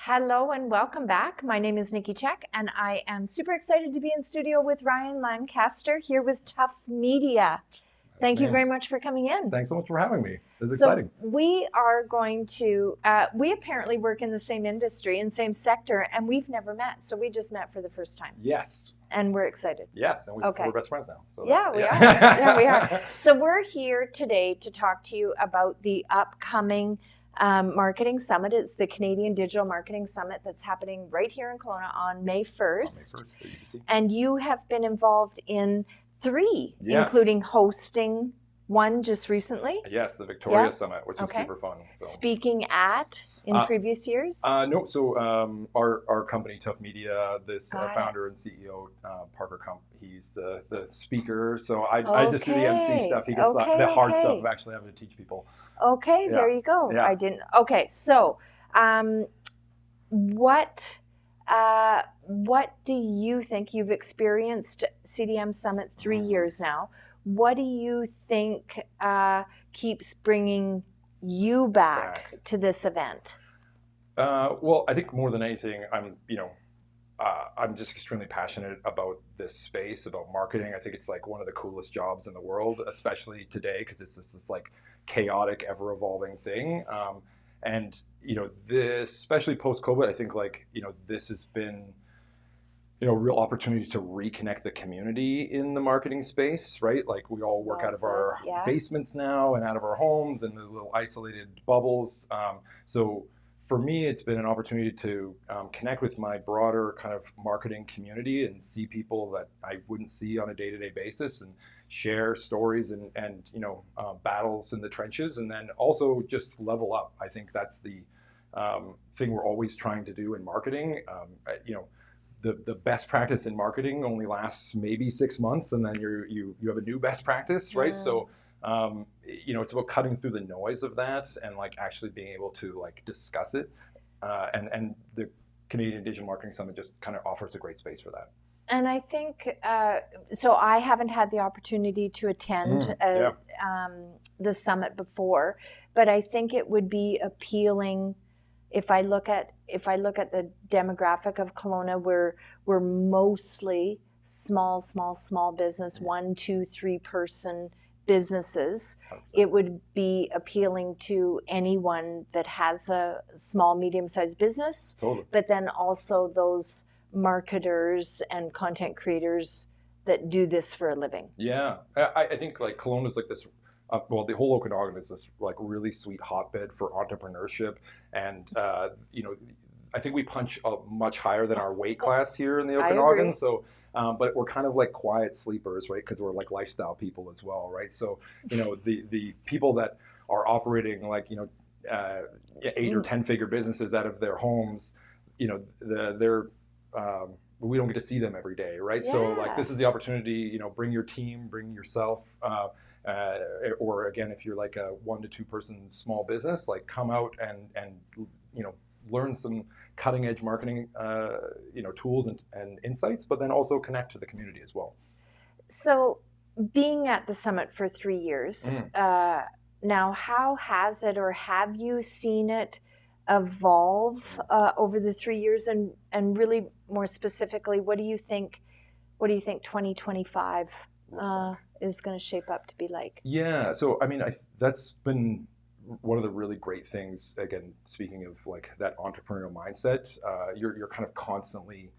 Hello and welcome back. My name is Nikki Check, and I am super excited to be in studio with Ryan Lancaster here with Tough Media. Thank you very much for coming in. Thanks so much for having me. This is exciting. We are going to, we apparently work in the same industry and same sector, and we've never met. So we just met for the first time. Yes. And we're excited. Yes, and we're best friends now. So yeah, we are. Yeah, we are. So we're here today to talk to you about the upcoming Marketing Summit. It's the Canadian Digital Marketing Summit that's happening right here in Kelowna on May 1st. And you have been involved in 3, including hosting one just recently. Yes, the Victoria Summit, which was super fun. So. Speaking in previous years? No, so our company, Tough Media, this founder and CEO, Parker Kump, he's the speaker. So I just do the MC stuff. He gets the hard stuff of actually having to teach people. Okay, there you go. I didn't. Okay, so what do you think? You've experienced CDM Summit 3 years now. What do you think keeps bringing you back to this event? Well, I think more than anything, I'm just extremely passionate about this space, about marketing. I think it's like one of the coolest jobs in the world, especially today, because it's just this like chaotic, ever-evolving thing. And this, especially post-COVID, I think this has been a real opportunity to reconnect the community in the marketing space, right? Like we all work out of our basements now and out of our homes and the little isolated bubbles. So for me, it's been an opportunity to connect with my broader kind of marketing community and see people that I wouldn't see on a day-to-day basis and share stories and battles in the trenches, and then also just level up. I think that's the thing we're always trying to do in marketing. The best practice in marketing only lasts maybe 6 months, and then you have a new best practice, right? So it's about cutting through the noise of that and like actually being able to like discuss it. And the Canadian Digital Marketing Summit just kind of offers a great space for that. And I think so. I haven't had the opportunity to attend the summit before, but I think it would be appealing. If I look at the demographic of Kelowna, we're mostly small business, 1, 2, 3 person businesses. It would be appealing to anyone that has a small, medium-sized business. Totally. But then also those marketers and content creators that do this for a living. Yeah, I think like Kelowna is like this. Well, the whole Okanagan is this like really sweet hotbed for entrepreneurship, and I think we punch much higher than our weight class here in the Okanagan. So, but we're kind of like quiet sleepers, right? Because we're like lifestyle people as well, right? So, the people that are operating like 8 or 10 figure businesses out of their homes, they're we don't get to see them every day, right? Yeah. So like this is the opportunity, bring your team, bring yourself. Or again, if you're like a 1 to 2 person small business, like come out and learn some cutting edge marketing tools and insights, but then also connect to the community as well. So being at the summit for 3 years now, how has it, or have you seen it evolve over the 3 years, and really more specifically, what do you think 2025 is going to shape up to be like? Yeah, so I mean, that's been one of the really great things. Again, speaking of like that entrepreneurial mindset, you're kind of constantly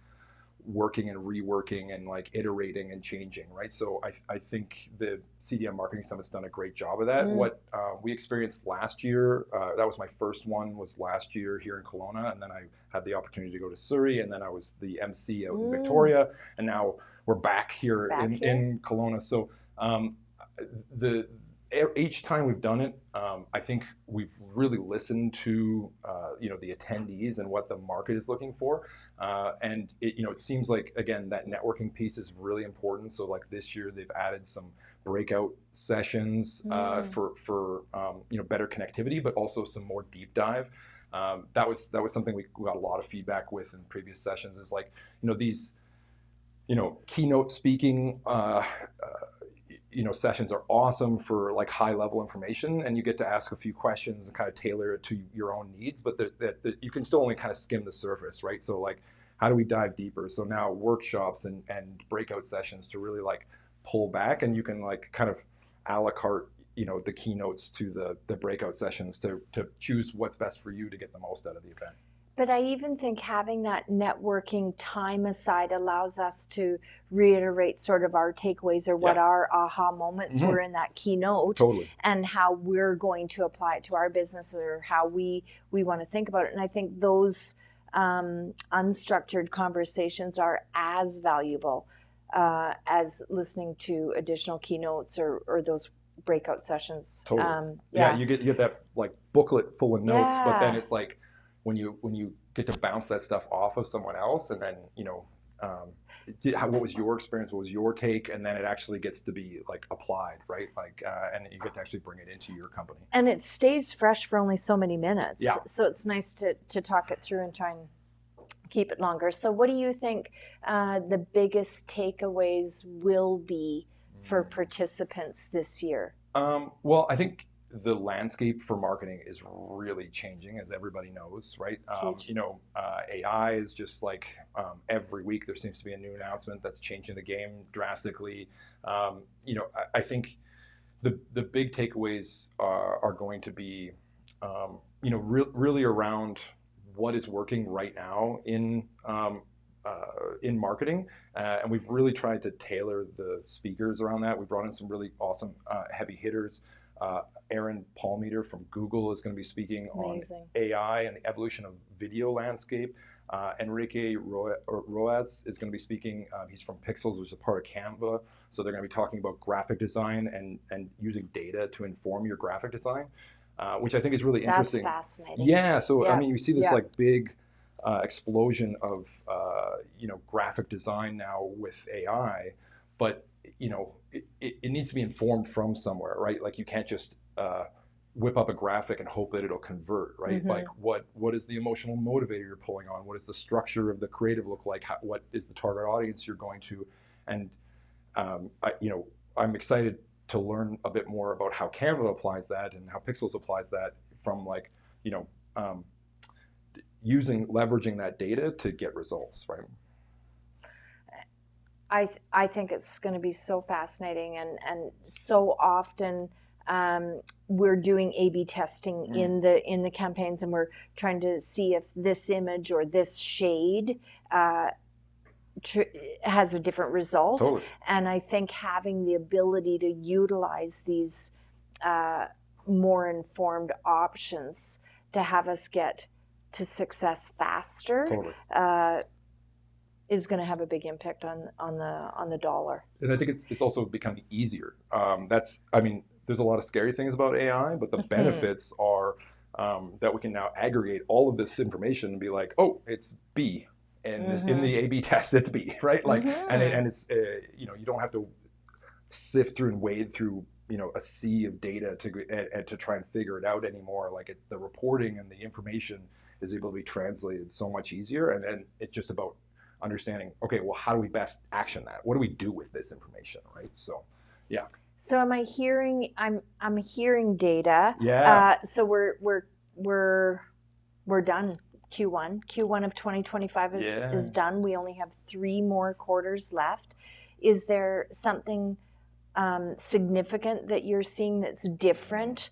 working and reworking and like iterating and changing, right? So I think the CDM Marketing Summit's done a great job of that. What we experienced last year, that was my first one, was last year here in Kelowna, and then I had the opportunity to go to Surrey, and then I was the MC out in Victoria, and now we're back here in Kelowna. So each time we've done it, I think we've really listened to the attendees and what the market is looking for, and it seems like, again, that networking piece is really important. So like this year they've added some breakout sessions for better connectivity, but also some more deep dive. That was something we got a lot of feedback with in previous sessions. Is like these keynote speaking sessions are awesome for like high level information, and you get to ask a few questions and kind of tailor it to your own needs, but you can still only kind of skim the surface, right? So like, how do we dive deeper? So now workshops and breakout sessions to really like pull back, and you can like kind of a la carte, the keynotes to the breakout sessions to choose what's best for you to get the most out of the event. But I even think having that networking time aside allows us to reiterate sort of our takeaways or what our aha moments were in that keynote, and how we're going to apply it to our business, or how we want to think about it. And I think those unstructured conversations are as valuable as listening to additional keynotes or those breakout sessions. You get that like booklet full of notes, but then it's like when you get to bounce that stuff off of someone else, and then what was your experience, what was your take, and then it actually gets to be like applied, right? Like and you get to actually bring it into your company, and it stays fresh for only so many minutes. So it's nice to talk it through and try and keep it longer. So what do you think the biggest takeaways will be for participants this year? Well, I think the landscape for marketing is really changing, as everybody knows, right? AI is just like every week there seems to be a new announcement that's changing the game drastically. I think the big takeaways are going to be, really around what is working right now in marketing, and we've really tried to tailor the speakers around that. We brought in some really awesome heavy hitters. Aaron Palmeter from Google is going to be speaking on AI and the evolution of video landscape. Enrique Roaz is going to be speaking. He's from Pixels, which is a part of Canva. So they're going to be talking about graphic design and using data to inform your graphic design, which I think is really interesting. That's fascinating. Yeah. So I mean, you see this like big explosion of graphic design now with AI, but it needs to be informed from somewhere, right? Like you can't just whip up a graphic and hope that it'll convert, right? Like what is the emotional motivator you're pulling on? What does the structure of the creative look like? What is the target audience you're going to? And I'm excited to learn a bit more about how Canva applies that and how Pixels applies that, from like leveraging that data to get results, right? I think it's going to be so fascinating, and so often we're doing A/B testing in the campaigns, and we're trying to see if this image or this shade has a different result. And I think having the ability to utilize these more informed options to have us get to success faster is going to have a big impact on the dollar. And I think it's also becoming easier. There's a lot of scary things about AI, but the benefits are that we can now aggregate all of this information and be like, oh, it's B, and in the A/B test, it's B, right? Like, and it's you don't have to sift through and wade through a sea of data to try and figure it out anymore. Like the reporting and the information is able to be translated so much easier, and it's just about understanding, okay, well, how do we best action that? What do we do with this information, right? So, yeah. So am I hearing? I'm hearing data. Yeah. So we're done. Q1 of 2025 is done. We only have 3 more quarters left. Is there something significant that you're seeing that's different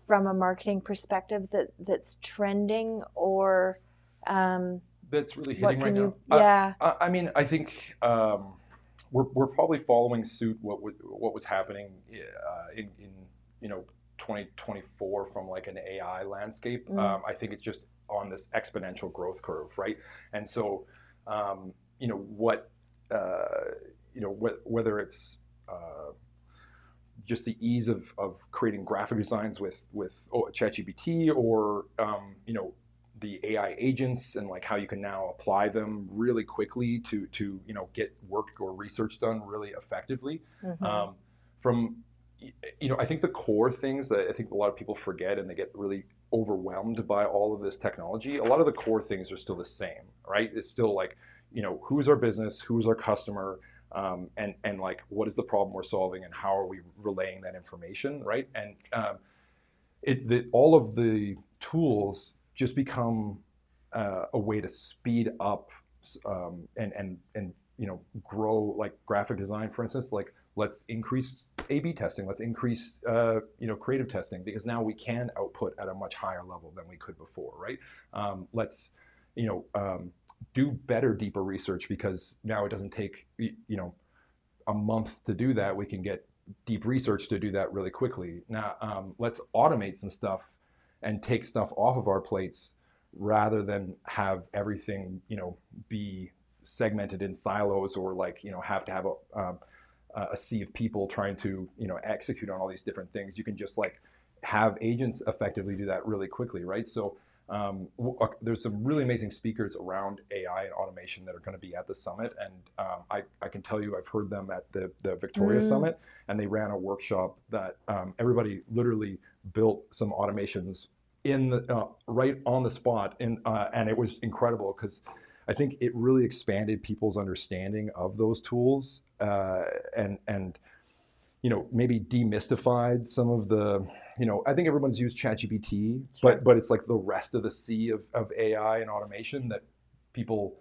from a marketing perspective that's trending, or that's really hitting right now? Yeah. I think we're probably following suit what was happening in 2024 from like an AI landscape. I think it's just on this exponential growth curve, right? And so whether it's just the ease of creating graphic designs with ChatGPT, or the AI agents, and like how you can now apply them really quickly to get work or research done really effectively. I think the core things that I think a lot of people forget, and they get really overwhelmed by all of this technology, a lot of the core things are still the same, right? It's still like, who's our business, who's our customer, and like what is the problem we're solving and how are we relaying that information, right? And all of the tools just become a way to speed up and grow, like graphic design, for instance. Like let's increase A/B testing, let's increase creative testing, because now we can output at a much higher level than we could before, right? Let's do better, deeper research, because now it doesn't take a month to do that. We can get deep research to do that really quickly. Now let's automate some stuff and take stuff off of our plates rather than have everything be segmented in silos, or like have to have a sea of people trying to execute on all these different things. You can just like have agents effectively do that really quickly, right? So there's some really amazing speakers around AI and automation that are going to be at the summit, and I can tell you I've heard them at the Victoria Summit, and they ran a workshop that everybody literally built some automations in the right on the spot, and it was incredible, because I think it really expanded people's understanding of those tools, and maybe demystified some of the, I think everyone's used ChatGPT, Sure. but it's like the rest of the sea of AI and automation that people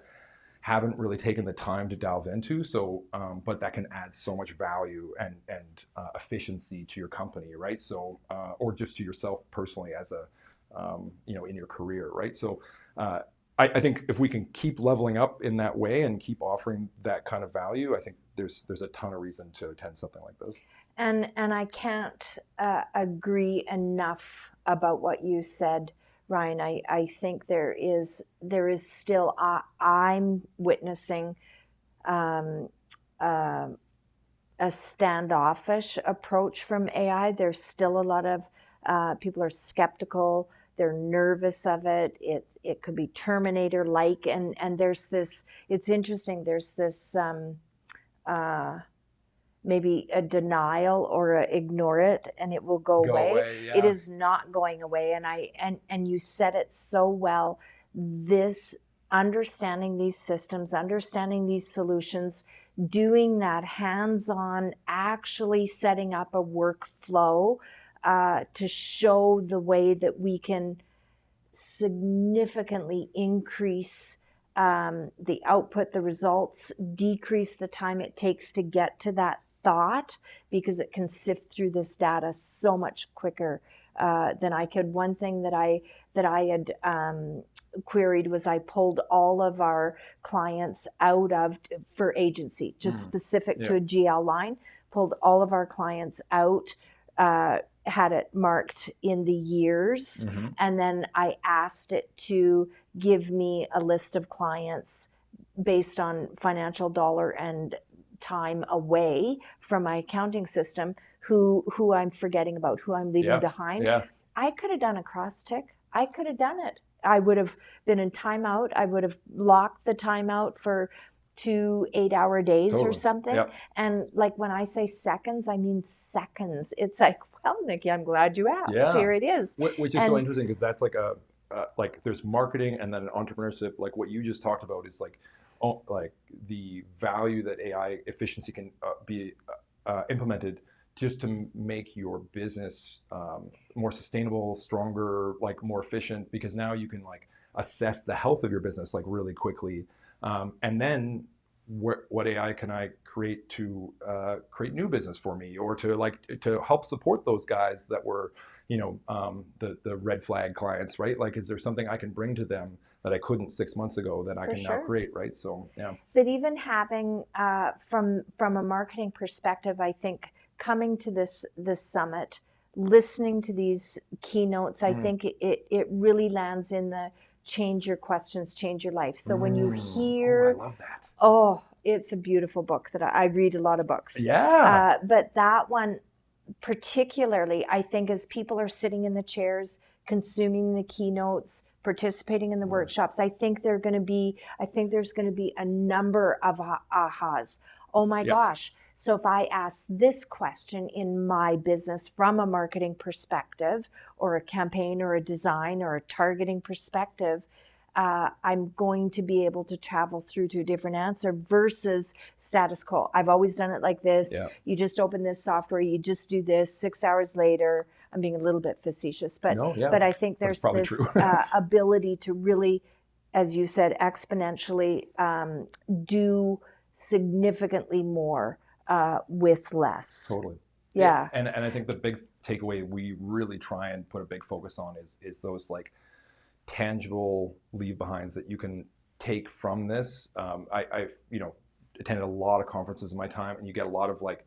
haven't really taken the time to delve into. So, but that can add so much value and efficiency to your company, right? So, or just to yourself personally as a, in your career, right? So, I think if we can keep leveling up in that way and keep offering that kind of value, I think there's a ton of reason to attend something like this. And I can't agree enough about what you said, Ryan. I think there is still, I'm witnessing a standoffish approach from AI. There's still a lot of people are skeptical. They're nervous of it. It could be Terminator-like, and there's this. It's interesting. There's this maybe a denial or a ignore it and it will go away. Yeah. It is not going away, and you said it so well. This understanding these systems, understanding these solutions, doing that hands-on, actually setting up a workflow to show the way that we can significantly increase the output, the results, decrease the time it takes to get to that thought, because it can sift through this data so much quicker than I could. One thing that I had queried was, I pulled all of our clients out of, for agency, just specific to a GL line, pulled all of our clients out, had it marked in the years, and then I asked it to give me a list of clients based on financial dollar and time away from my accounting system, who I'm forgetting about, who I'm leaving behind. I could have done a cross tick. I could have done it. I would have been in timeout. I would have locked the timeout for 2 8-hour days or something. And like when I say seconds, I mean seconds. It's like, well, Nikki, I'm glad you asked. Here it is. Which is so interesting, because that's like like there's marketing and then entrepreneurship. Like what you just talked about is like the value that AI efficiency can be implemented just to make your business more sustainable, stronger, like more efficient, because now you can like assess the health of your business like really quickly. And then what AI can I create to create new business for me, or to help support those guys that were, the red flag clients, right? Like, is there something I can bring to them that I couldn't 6 months ago that I can now create, right? So, yeah. But even having, from a marketing perspective, I think coming to this summit, listening to these keynotes, I think it really lands in the change your questions, change your life. So when you hear, I love that. Oh, it's a beautiful book that I read a lot of books. Yeah. But that one particularly, I think, as people are sitting in the chairs, consuming the keynotes, participating in the workshops, I think there's going to be a number of ahas. Oh my gosh. So if I ask this question in my business from a marketing perspective, or a campaign or a design or a targeting perspective, I'm going to be able to travel through to a different answer versus status quo. I've always done it like this. Yeah. You just open this software, you just do this. 6 hours later, I'm being a little bit facetious, but I think there's this ability to really, as you said, exponentially do significantly more with less. Totally. Yeah. And I think the big takeaway we really try and put a big focus on is those like tangible leave behinds that you can take from this. I've attended a lot of conferences in my time, and you get a lot of like,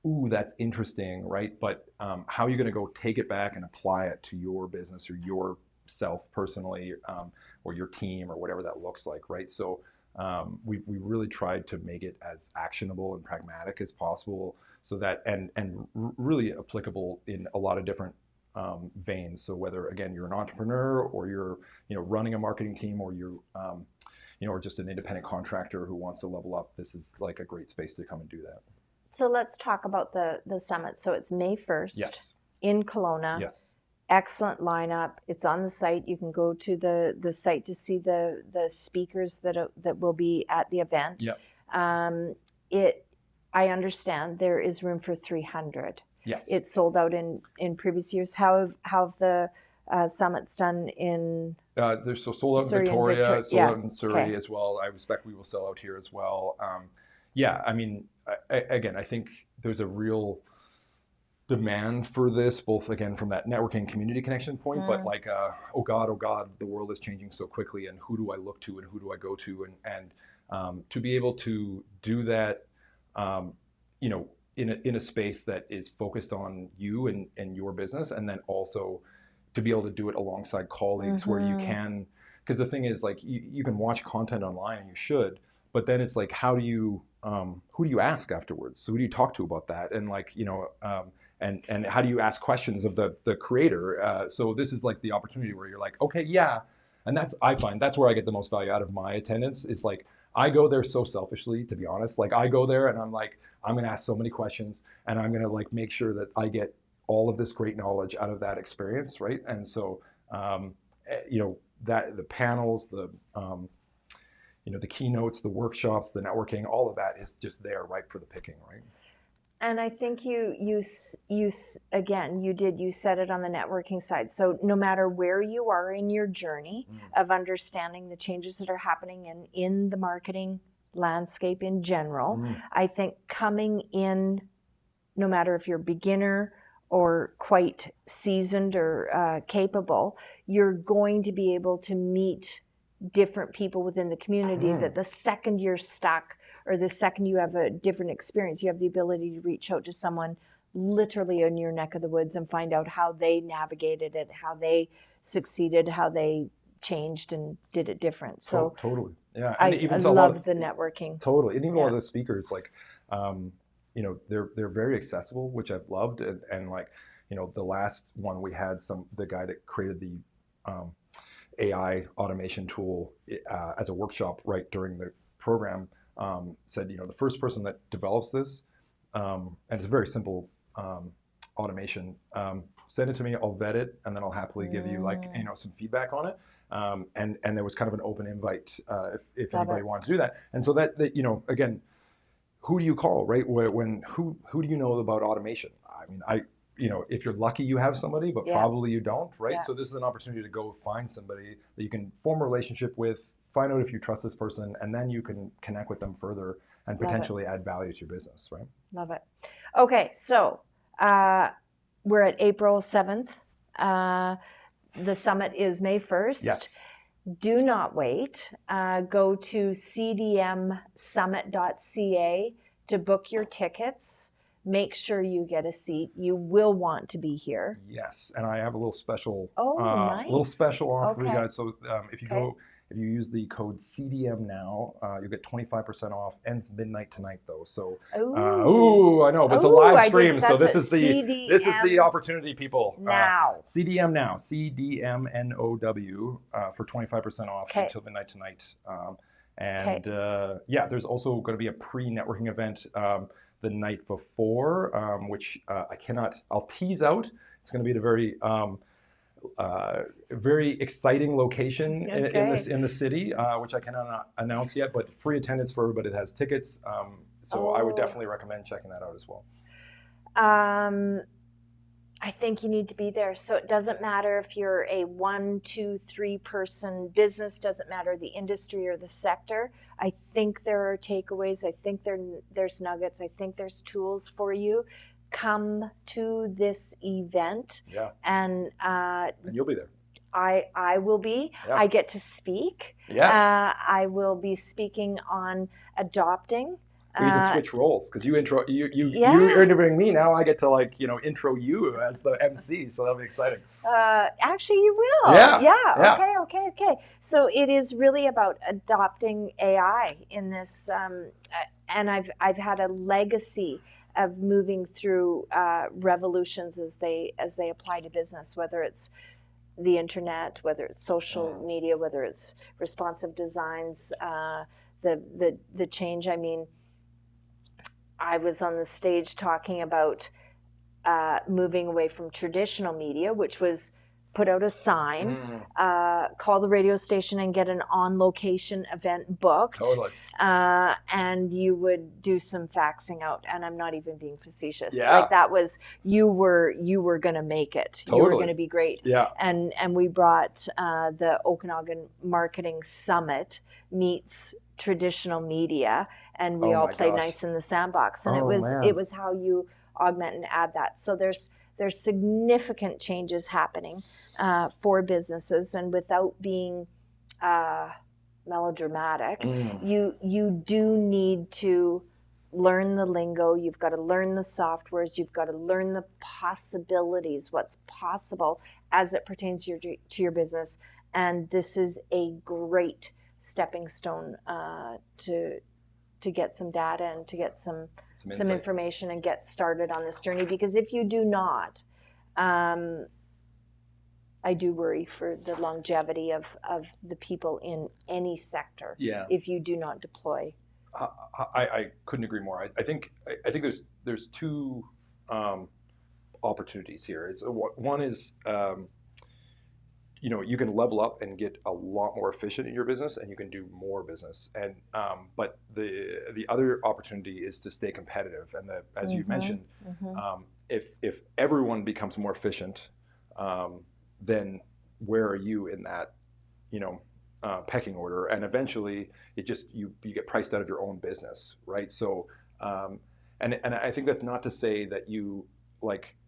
ooh, that's interesting, right? But how are you going to go take it back and apply it to your business or yourself personally, or your team, or whatever that looks like, right? So we really tried to make it as actionable and pragmatic as possible, so that and really applicable in a lot of different veins. So whether, again, you're an entrepreneur, or you're running a marketing team, or you're or just an independent contractor who wants to level up, this is like a great space to come and do that. So let's talk about the summit. So it's May 1st. Yes. In Kelowna. Yes. Excellent lineup. It's on the site. You can go to the site to see the speakers that will be at the event. Yep. I understand there is room for 300. Yes. It's sold out in previous years. How have the summits done in? They're sold out in Surrey Victoria, sold out in Surrey okay. as well. I expect we will sell out here as well. Yeah, I mean, again, I think there's a real demand for this, both again from that networking community connection point, but like, oh God, the world is changing so quickly, and who do I look to, and who do I go to, and to be able to do that, in a space that is focused on you and your business, and then also to be able to do it alongside colleagues where you can, because the thing is, like, you can watch content online, and you should, but then it's like, how do you, who do you ask afterwards? So who do you talk to about that? And like, and how do you ask questions of the creator? So this is like the opportunity where you're like, okay, yeah. And I find that's where I get the most value out of my attendance, is like, I go there so selfishly, to be honest. Like, I go there and I'm like, I'm going to ask so many questions, and I'm going to like make sure that I get all of this great knowledge out of that experience. Right. And so, that the panels, the keynotes, the workshops, the networking, all of that is just there, ripe for the picking. Right. And I think you said it on the networking side. So no matter where you are in your journey of understanding the changes that are happening in the marketing landscape in general, I think coming in, no matter if you're beginner or quite seasoned or capable, you're going to be able to meet different people within the community that the second you're stuck, or the second you have a different experience, you have the ability to reach out to someone literally in your neck of the woods and find out how they navigated it, how they succeeded, how they changed and did it different. So totally, yeah. And I love the networking. Totally, and even a lot of the speakers, like, they're very accessible, which I've loved. And like, the last one we had, the guy that created the AI automation tool as a workshop right during the program. Said, the first person that develops this, and it's a very simple automation, send it to me, I'll vet it, and then I'll happily give you some feedback on it. And there was kind of an open invite if anybody wanted to do that. And so that again, who do you call, right? Who do you know about automation? I mean, if you're lucky, you have somebody, but probably you don't, right? Yeah. So this is an opportunity to go find somebody that you can form a relationship with, find out if you trust this person, and then you can connect with them further and potentially add value to your business, right? Love it. Okay, so we're at April 7th. The summit is May 1st. Yes. Do not wait. Go to cdmsummit.ca to book your tickets. Make sure you get a seat. You will want to be here. Yes, and I have a little special, nice. Little special offer for you guys. So if you use the code CDM now, you'll get 25% off. Ends midnight tonight, though. So, I know, but it's a live stream. So this is the opportunity, people. Now. CDM now, CDMNOW for 25% off until midnight tonight. There's also going to be a pre-networking event the night before, which I'll tease out. It's going to be at a very very exciting location Okay. in the city, which I cannot announce yet, but free attendance for everybody that has tickets. So I would definitely recommend checking that out as well. I think you need to be there. So it doesn't matter if you're a 1, 2, 3 person business, doesn't matter the industry or the sector. I think there are takeaways. I think there's nuggets. I think there's tools for you. Come to this event. Yeah. And you'll be there. I will be. Yeah. I get to speak. Yes. I will be speaking on adopting. We get to switch roles because you're interviewing me now. I get to intro you as the MC, so that'll be exciting. Actually, you will. Yeah. Okay. So it is really about adopting AI in this, and I've had a legacy of moving through revolutions as they apply to business, whether it's the internet, whether it's social media, whether it's responsive designs, the change. I mean, I was on the stage talking about moving away from traditional media, which was put out a sign, call the radio station and get an on-location event booked. Totally. And you would do some faxing out, and I'm not even being facetious. Yeah. Like that was, you were going to make it. Totally. You were going to be great. Yeah. And we brought the Okanagan Marketing Summit meets traditional media, and we all played nice in the sandbox. And it was how you augment and add that. So there's significant changes happening for businesses, and without being melodramatic, you do need to learn the lingo. You've got to learn the softwares. You've got to learn the possibilities, what's possible as it pertains to your business. And this is a great stepping stone to get some data and to get some information and get started on this journey. Because if you do not, I do worry for the longevity of the people in any sector. Yeah. If you do not deploy. I couldn't agree more. I think there's two opportunities here. One is you can level up and get a lot more efficient in your business, and you can do more business. And but the other opportunity is to stay competitive. And as you mentioned, if everyone becomes more efficient, then where are you in that pecking order? And eventually, you get priced out of your own business, right? So, and I think that's not to say that you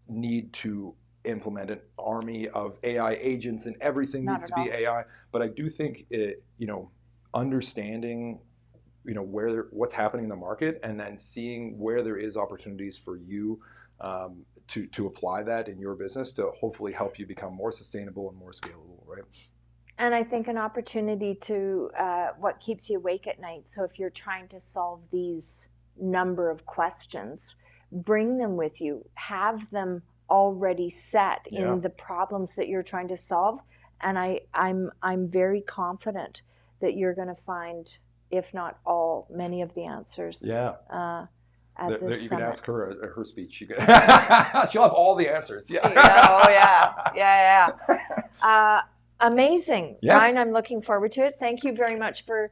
need to implement an army of AI agents and everything needs to be AI. But I do think understanding what's happening in the market, and then seeing where there is opportunities for you to apply that in your business to hopefully help you become more sustainable and more scalable, right? And I think an opportunity to what keeps you awake at night. So if you're trying to solve these number of questions, bring them with you, have them already set in the problems that you're trying to solve, and I'm very confident that you're going to find, if not all, many of the answers. Yeah. At this you summit. can ask her her speech. She'll have all the answers. Yeah. Yeah. Amazing. Yes. Ryan, I'm looking forward to it. Thank you very much for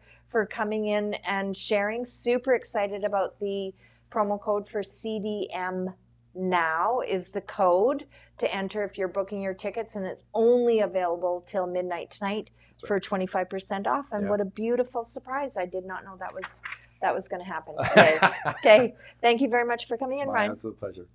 coming in and sharing. Super excited about the promo code for CDM. Now is the code to enter if you're booking your tickets, and it's only available till midnight tonight for 25% off. And what a beautiful surprise. I did not know that was going to happen today. Okay. Thank you very much for coming in, Ryan. My absolute pleasure.